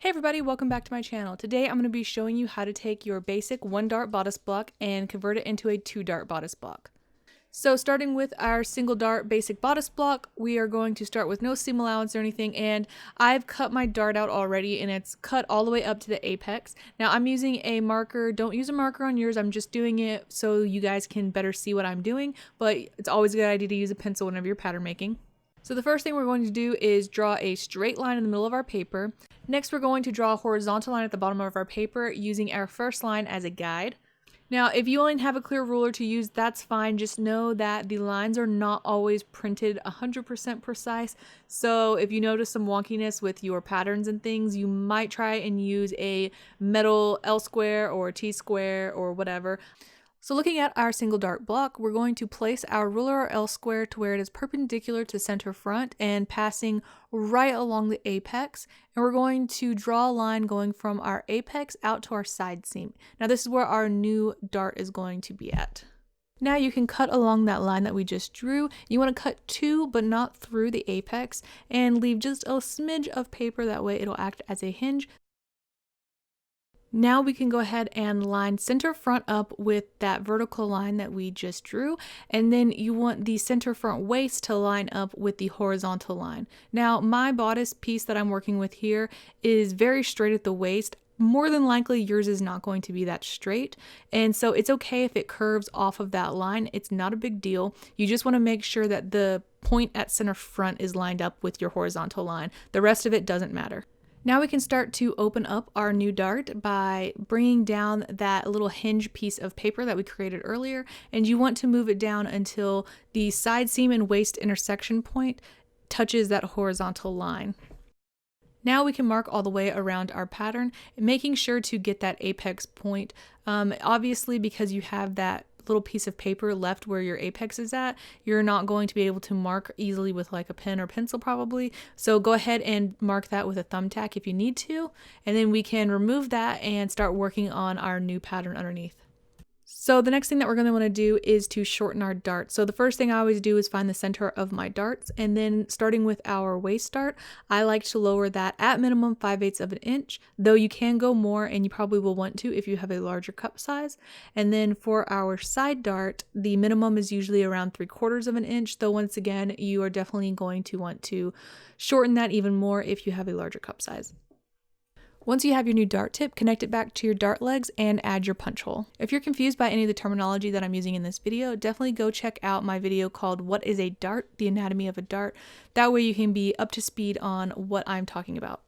Hey everybody, welcome back to my channel. Today I'm going to be showing you how to take your basic 1-dart bodice block and convert it into a 2-dart bodice block. So starting with our single dart basic bodice block, we are going to start with no seam allowance or anything, and I've cut my dart out already and it's cut all the way up to the apex. Now I'm using a marker. Don't use a marker on yours, I'm just doing it so you guys can better see what I'm doing, but it's always a good idea to use a pencil whenever you're pattern making. So the first thing we're going to do is draw a straight line in the middle of our paper. Next, we're going to draw a horizontal line at the bottom of our paper using our first line as a guide. Now, if you only have a clear ruler to use, that's fine. Just know that the lines are not always printed 100% precise. So if you notice some wonkiness with your patterns and things, you might try and use a metal L square or T square or whatever. So looking at our single dart block, we're going to place our ruler or L square to where it is perpendicular to center front and passing right along the apex. And we're going to draw a line going from our apex out to our side seam. Now this is where our new dart is going to be at. Now you can cut along that line that we just drew. You want to cut to, but not through the apex, and leave just a smidge of paper. That way it'll act as a hinge. Now we can go ahead and line center front up with that vertical line that we just drew, and then you want the center front waist to line up with the horizontal line. Now my bodice piece that I'm working with here is very straight at the waist. More than likely yours is not going to be that straight, and so it's okay if it curves off of that line. It's not a big deal. You just want to make sure that the point at center front is lined up with your horizontal line. The rest of it doesn't matter. Now we can start to open up our new dart by bringing down that little hinge piece of paper that we created earlier, and you want to move it down until the side seam and waist intersection point touches that horizontal line. Now we can mark all the way around our pattern, making sure to get that apex point. Obviously, because you have that little piece of paper left where your apex is at, you're not going to be able to mark easily with like a pen or pencil probably. So go ahead and mark that with a thumbtack if you need to, and then we can remove that and start working on our new pattern underneath. So the next thing that we're going to want to do is to shorten our dart. So the first thing I always do is find the center of my darts, and then starting with our waist dart, I like to lower that at minimum 5/8 of an inch, though you can go more and you probably will want to if you have a larger cup size. And then for our side dart, the minimum is usually around 3/4 of an inch, though once again, you are definitely going to want to shorten that even more if you have a larger cup size. Once you have your new dart tip, connect it back to your dart legs and add your punch hole. If you're confused by any of the terminology that I'm using in this video, definitely go check out my video called What is a Dart? The Anatomy of a Dart. That way you can be up to speed on what I'm talking about.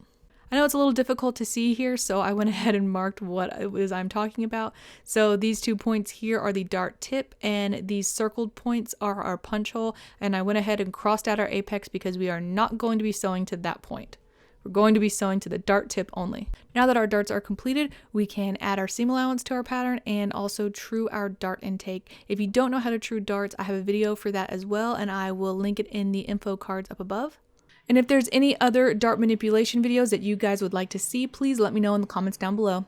I know it's a little difficult to see here, so I went ahead and marked what it is I'm talking about. So these 2 points here are the dart tip, and these circled points are our punch hole, and I went ahead and crossed out our apex because we are not going to be sewing to that point. We're going to be sewing to the dart tip only. Now that our darts are completed, we can add our seam allowance to our pattern and also true our dart intake. If you don't know how to true darts, I have a video for that as well, and I will link it in the info cards up above. And if there's any other dart manipulation videos that you guys would like to see, please let me know in the comments down below.